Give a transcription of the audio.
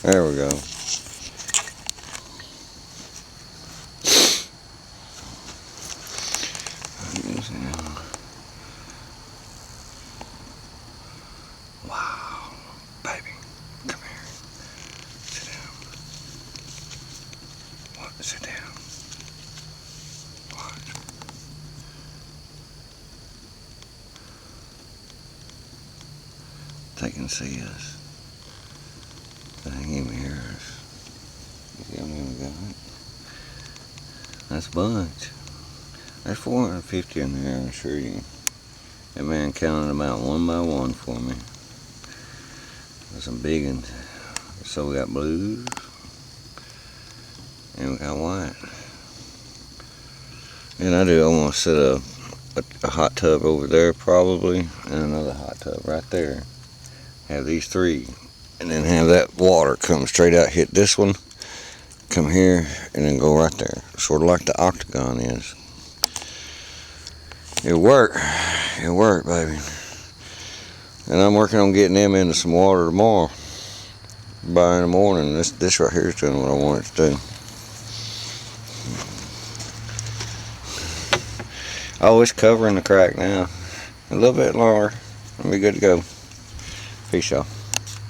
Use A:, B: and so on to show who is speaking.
A: There we go. Wow, baby, come here. Sit down. What? Sit down. Watch. They can see us. They ain't even hear us. You see how many we got? That's a bunch. There's 450 in there, I assure you. That man counted them out one by one for me. There's some big ones. So we got blues. And we got white. And I want to set a hot tub over there probably. And another hot tub right there. Have these three. And then have that water come straight out, hit this one, come here, and then go right there. Sort of like the octagon is. It'll work. It'll work, baby. And I'm working on getting them into some water tomorrow. By in the morning. This right here is doing what I want it to do. Oh, it's covering the crack now. A little bit longer. We'll be good to go. Peace, y'all.